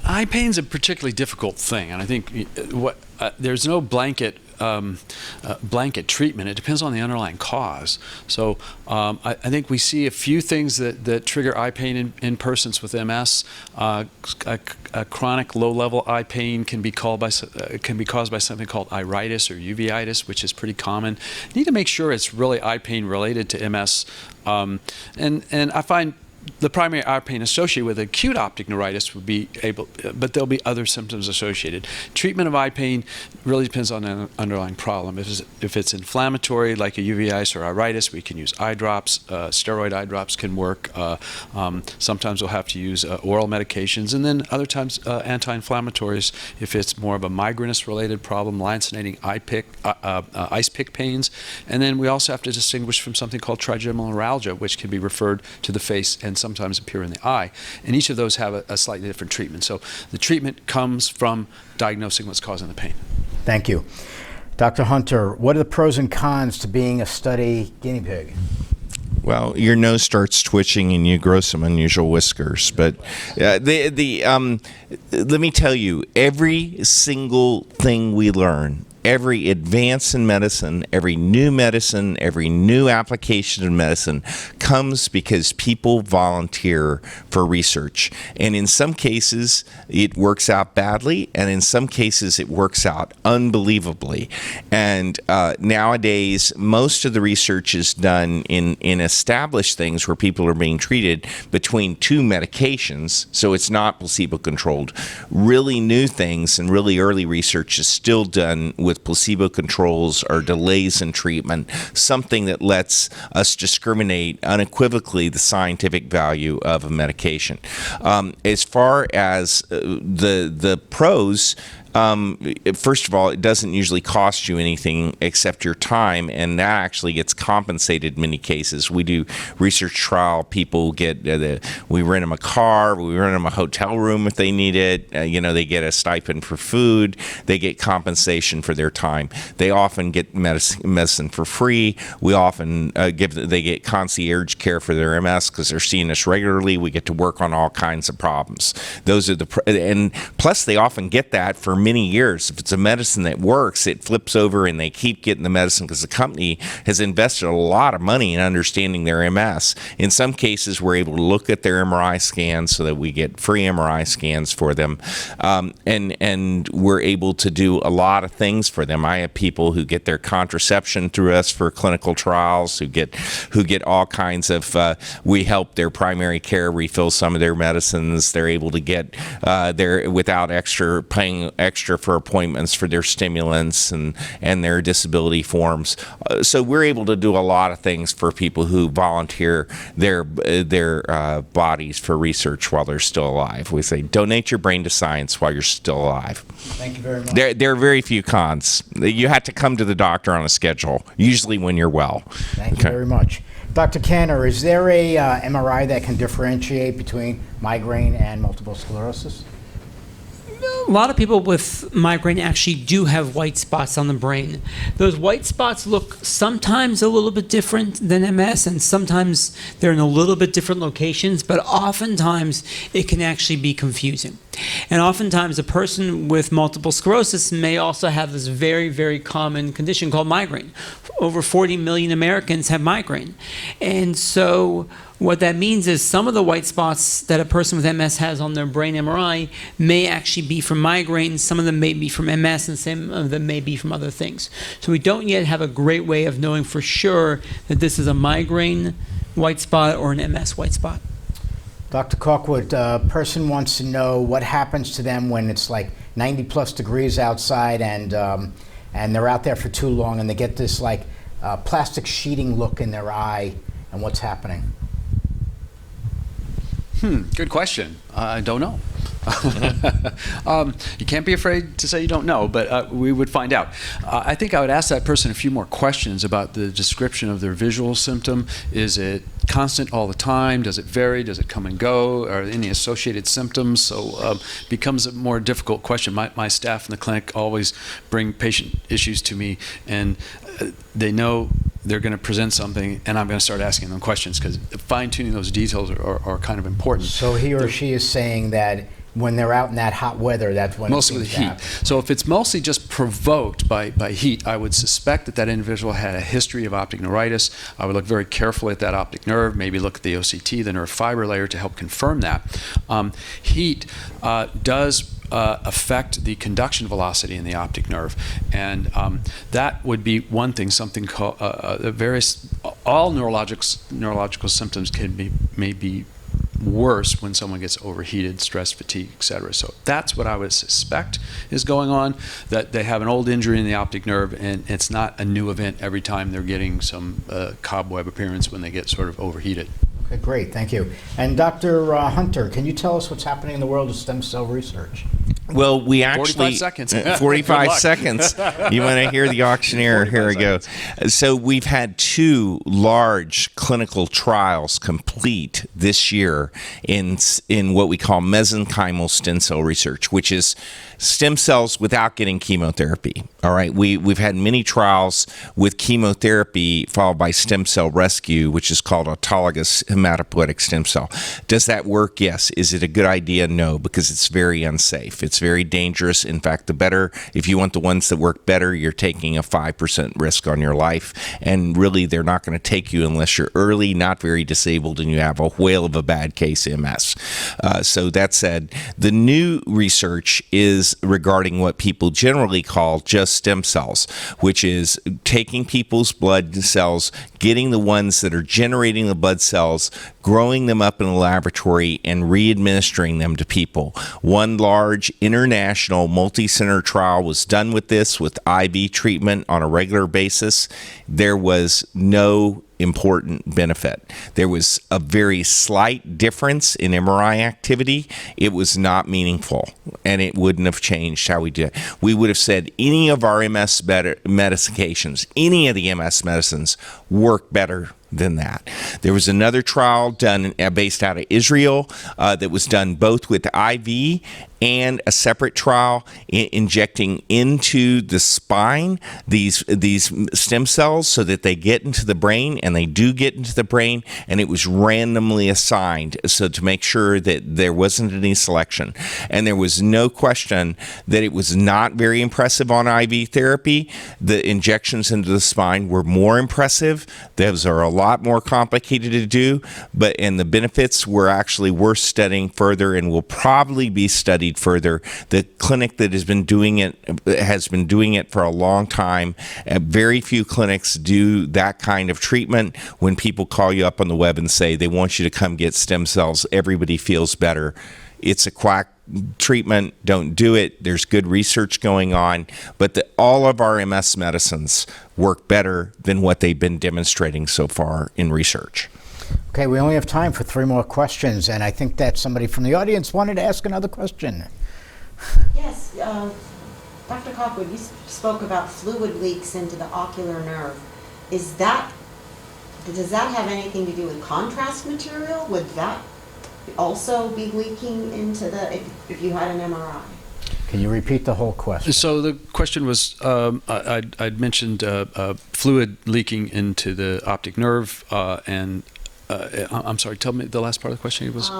Eye pain is a particularly difficult thing, and I think there's no blanket treatment. It depends on the underlying cause. So I think we see a few things that trigger eye pain in persons with MS. A chronic low-level eye pain can be caused by something called iritis or uveitis, which is pretty common. You need to make sure it's really eye pain related to MS. And I find the primary eye pain associated with acute optic neuritis would be able, but there'll be other symptoms associated. Treatment of eye pain really depends on an underlying problem. If it's inflammatory, like a uveitis or iritis, we can use eye drops. Steroid eye drops can work. Sometimes we'll have to use oral medications, and then other times anti-inflammatories if it's more of a migrainous-related problem, lancinating ice pick pains. And then we also have to distinguish from something called trigeminal neuralgia, which can be referred to the face and sometimes appear in the eye. And each of those have a slightly different treatment. So the treatment comes from diagnosing what's causing the pain. Thank you. Dr. Hunter, what are the pros and cons to being a study guinea pig? Well, your nose starts twitching and you grow some unusual whiskers. But let me tell you, every single thing we learn, every advance in medicine, every new application of medicine comes because people volunteer for research. And in some cases, it works out badly, and in some cases, it works out unbelievably. And nowadays, most of the research is done in established things where people are being treated between two medications, so it's not placebo-controlled. Really new things and really early research is still done with placebo controls or delays in treatment, something that lets us discriminate unequivocally the scientific value of a medication. As far as the pros, first of all, it doesn't usually cost you anything except your time, and that actually gets compensated in many cases. We do research trial, people get, we rent them a car, we rent them a hotel room if they need it, they get a stipend for food, they get compensation for their time. They often get medicine for free. We often they get concierge care for their MS because they're seeing us regularly. We get to work on all kinds of problems. Those are and plus they often get that for many years. If it's a medicine that works, it flips over and they keep getting the medicine because the company has invested a lot of money in understanding their MS. In some cases, we're able to look at their MRI scans so that we get free MRI scans for them. And we're able to do a lot of things for them. I have people who get their contraception through us for clinical trials, who get all kinds of, we help their primary care refill some of their medicines. They're able to get without paying extra for appointments for their stimulants and their disability forms. So we're able to do a lot of things for people who volunteer their bodies for research while they're still alive. We say, donate your brain to science while you're still alive. Thank you very much. There are very few cons. You have to come to the doctor on a schedule, usually when you're well. Thank you very much. Dr. Kantor, is there a MRI that can differentiate between migraine and multiple sclerosis? A lot of people with migraine actually do have white spots on the brain. Those white spots look sometimes a little bit different than MS, and sometimes they're in a little bit different locations, but oftentimes it can actually be confusing. And oftentimes a person with multiple sclerosis may also have this very, very common condition called migraine. Over 40 million Americans have migraine. And so what that means is some of the white spots that a person with MS has on their brain MRI may actually be from migraine, some of them may be from MS, and some of them may be from other things. So we don't yet have a great way of knowing for sure that this is a migraine white spot or an MS white spot. Dr. Calkwood, a person wants to know what happens to them when it's like 90 plus degrees outside and they're out there for too long and they get this like plastic sheeting look in their eye, and what's happening? Good question. I don't know. You can't be afraid to say you don't know, but we would find out. I think I would ask that person a few more questions about the description of their visual symptom. Is it constant all the time? Does it vary? Does it come and go? Are there any associated symptoms? So it becomes a more difficult question. My staff in the clinic always bring patient issues to me, and they know they're going to present something, and I'm going to start asking them questions because fine-tuning those details are kind of important. So he or she is saying that when they're out in that hot weather, that's when mostly with heat. So if it's mostly just provoked by heat, I would suspect that individual had a history of optic neuritis. I would look very carefully at that optic nerve, maybe look at the OCT, the nerve fiber layer, to help confirm that. Heat does affect the conduction velocity in the optic nerve, and that would be one thing. Something called all neurological symptoms may be worse when someone gets overheated, stress, fatigue, etc. So that's what I would suspect is going on, that they have an old injury in the optic nerve, and it's not a new event every time they're getting some cobweb appearance when they get sort of overheated. Okay, great, thank you. And Dr. Hunter, can you tell us what's happening in the world of stem cell research? Well, we actually 45 seconds. 45 Good luck. seconds. You want to hear the auctioneer? Here we go. So we've had 2 large clinical trials complete this year in what we call mesenchymal stem cell research, which is stem cells without getting chemotherapy. All right, we've had many trials with chemotherapy followed by stem cell rescue, which is called autologous hematopoietic stem cell. Does that work? Yes. Is it a good idea? No, because it's very unsafe. It's very dangerous. In fact, if you want the ones that work better, you're taking a 5% risk on your life, and really they're not going to take you unless you're early, not very disabled, and you have a whale of a bad case MS. So that said, the new research is regarding what people generally call just stem cells, which is taking people's blood cells, getting the ones that are generating the blood cells, growing them up in a laboratory, and re-administering them to people. One large international multi-center trial was done with this, with IV treatment on a regular basis. There was no important benefit. There was a very slight difference in MRI activity. It was not meaningful, and it wouldn't have changed how we did it. We would have said any of our MS medications, any of the MS medicines work better than that. There was another trial done based out of Israel that was done both with IV and a separate trial injecting into the spine these stem cells so that they get into the brain, and they do get into the brain, and it was randomly assigned so to make sure that there wasn't any selection. And there was no question that it was not very impressive on IV therapy. The injections into the spine were more impressive. Those are a lot more complicated to do, and the benefits were actually worth studying further and will probably be studied further. The clinic that has been doing it for a long time. Very few clinics do that kind of treatment. When people call you up on the web and say they want you to come get stem cells, everybody feels better. It's a quack treatment. Don't do it. There's good research going on, but all of our MS medicines work better than what they've been demonstrating so far in research. Okay, we only have time for 3 more questions, and I think that somebody from the audience wanted to ask another question. Yes, Dr. Calkwood, you spoke about fluid leaks into the ocular nerve. Does that have anything to do with contrast material? Would that also be leaking into if you had an MRI? Can you repeat the whole question? So the question was, I'd mentioned fluid leaking into the optic nerve, and I'm sorry, tell me the last part of the question. It was.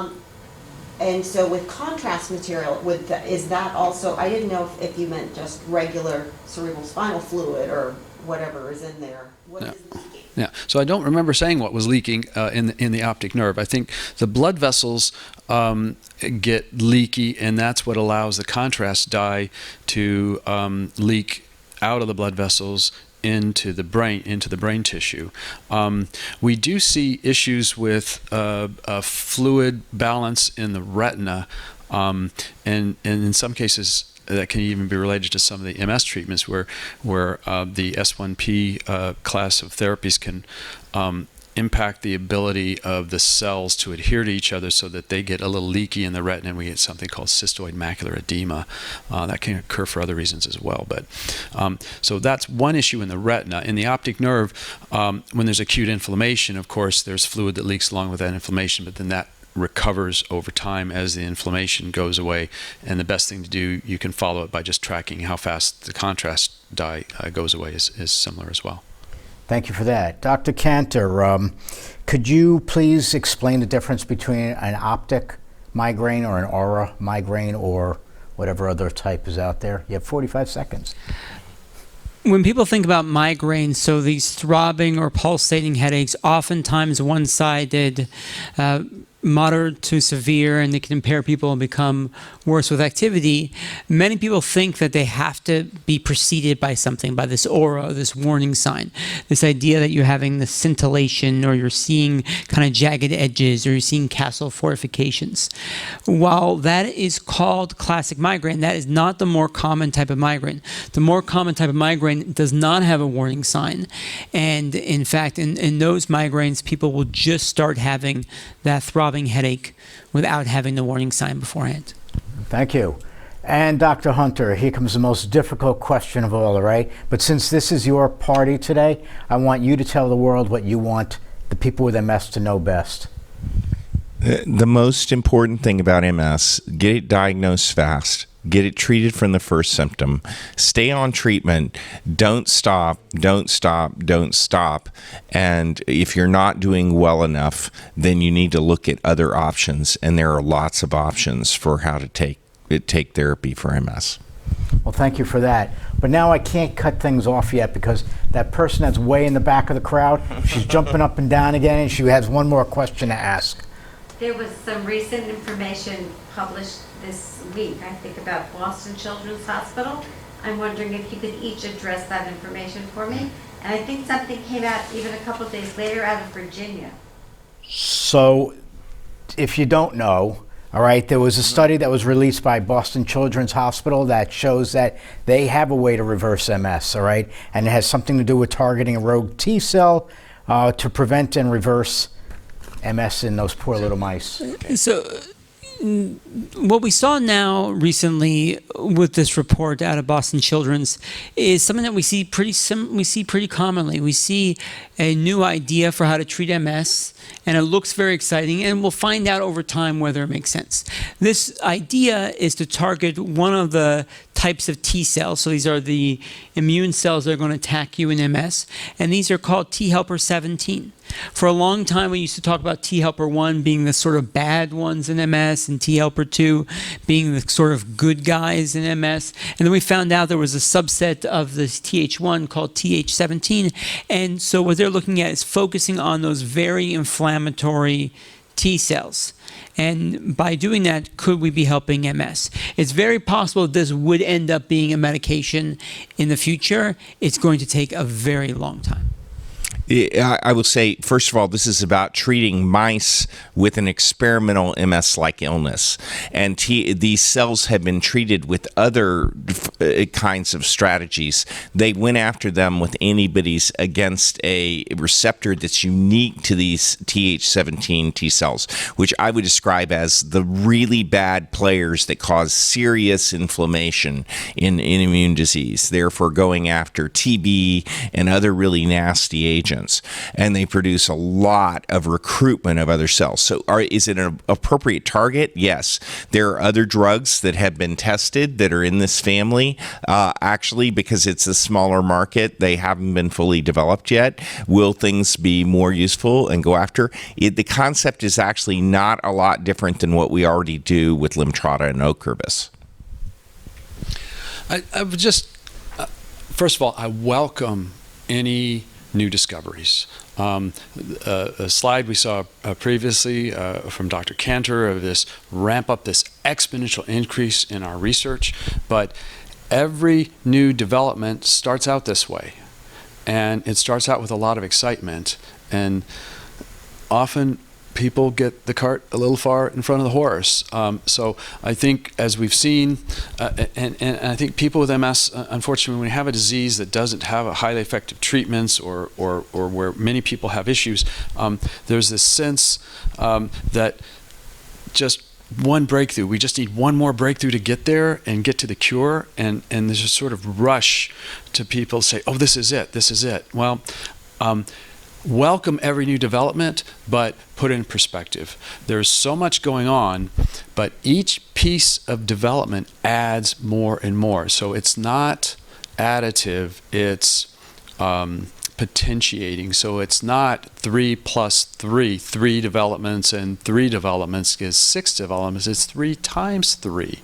And so with contrast material, is that also, I didn't know if you meant just regular cerebral spinal fluid or whatever is in there. What is leaking? Yeah, so I don't remember saying what was leaking in the optic nerve. I think the blood vessels get leaky, and that's what allows the contrast dye to leak out of the blood vessels into the brain tissue. We do see issues with fluid balance in the retina, and in some cases that can even be related to some of the MS treatments where the S1P class of therapies can impact the ability of the cells to adhere to each other so that they get a little leaky in the retina, and we get something called cystoid macular edema. That can occur for other reasons as well. But so that's one issue in the retina. In the optic nerve, when there's acute inflammation, of course, there's fluid that leaks along with that inflammation, but then that recovers over time as the inflammation goes away. And the best thing to do, you can follow it by just tracking how fast the contrast dye goes away is similar as well. Thank you for that. Dr. Kantor, could you please explain the difference between an optic migraine or an aura migraine or whatever other type is out there? You have 45 seconds. When people think about migraines, so these throbbing or pulsating headaches, oftentimes one-sided, moderate to severe, and they can impair people and become worse with activity, many people think that they have to be preceded by something, by this aura, this warning sign, this idea that you're having the scintillation, or you're seeing kind of jagged edges, or you're seeing castle fortifications. While that is called classic migraine, that is not the more common type of migraine. The more common type of migraine does not have a warning sign. And in fact, in those migraines, people will just start having that throbbing headache without having the warning sign beforehand. Thank you. And Dr. Hunter, here comes the most difficult question of all, all right? But since this is your party today, I want you to tell the world what you want the people with MS to know best. The most important thing about MS, get it diagnosed fast. Get it treated from the first symptom. Stay on treatment. Don't stop. Don't stop. Don't stop. And if you're not doing well enough, then you need to look at other options. And there are lots of options for how to take therapy for MS. Well, thank you for that. But now I can't cut things off yet because that person that's way in the back of the crowd, she's jumping up and down again, and she has one more question to ask. There was some recent information published this week, I think, about Boston Children's Hospital. I'm wondering if you could each address that information for me. And I think something came out even a couple of days later out of Virginia. So, if you don't know, all right, there was a study that was released by Boston Children's Hospital that shows that they have a way to reverse MS, all right? And it has something to do with targeting a rogue T cell to prevent and reverse MS in those poor little mice. So what we saw now recently with this report out of Boston Children's is something that we see pretty commonly. We see a new idea for how to treat MS, and it looks very exciting, and we'll find out over time whether it makes sense. This idea is to target one of the types of T cells. So these are the immune cells that are going to attack you in MS, and these are called T helper 17. For a long time, we used to talk about T helper 1 being the sort of bad ones in MS, and T helper 2 being the sort of good guys in MS. And then we found out there was a subset of the Th1 called Th17. And so what they're looking at is focusing on those very inflammatory T cells. And by doing that, could we be helping MS? It's very possible that this would end up being a medication in the future. It's going to take a very long time. I will say, first of all, this is about treating mice with an experimental MS-like illness. And these cells have been treated with other kinds of strategies. They went after them with antibodies against a receptor that's unique to these Th17 T cells, which I would describe as the really bad players that cause serious inflammation in immune disease, therefore going after TB and other really nasty agents. And they produce a lot of recruitment of other cells. So is it an appropriate target? Yes. There are other drugs that have been tested that are in this family. Actually, because it's a smaller market, they haven't been fully developed yet. Will things be more useful and go after? The concept is actually not a lot different than what we already do with Limtrota and Ocrevus. I would just, first of all, I welcome any new discoveries. A slide we saw previously from Dr. Kantor of this ramp up, this exponential increase in our research, but every new development starts out this way, and it starts out with a lot of excitement, and often people get the cart a little far in front of the horse. So I think, as we've seen, and I think people with MS, unfortunately, when we have a disease that doesn't have a highly effective treatments, or where many people have issues, there's this sense that just one breakthrough, we just need one more breakthrough to get there and get to the cure, and there's a sort of rush to people say, oh, this is it, this is it. Well, welcome every new development, but put it in perspective. There's so much going on, but each piece of development adds more and more. So it's not additive, it's potentiating. So it's not 3 plus 3, 3 developments, and 3 developments is 6 developments. It's 3 times 3.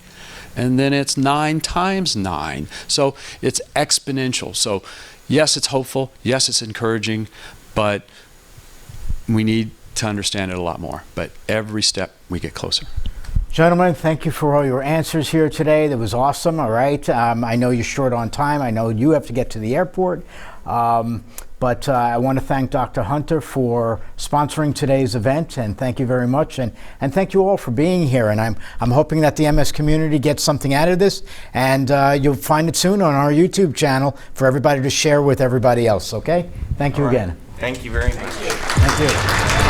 And then it's 9 times 9. So it's exponential. So yes, it's hopeful. Yes, it's encouraging. But we need to understand it a lot more. But every step we get closer. Gentlemen, thank you for all your answers here today. That was awesome. All right. I know you're short on time. I know you have to get to the airport. But I want to thank Dr. Hunter for sponsoring today's event, and thank you very much. And thank you all for being here. And I'm hoping that the MS community gets something out of this, and you'll find it soon on our YouTube channel for everybody to share with everybody else. Okay? Thank you again. Thank you very much. Thank you.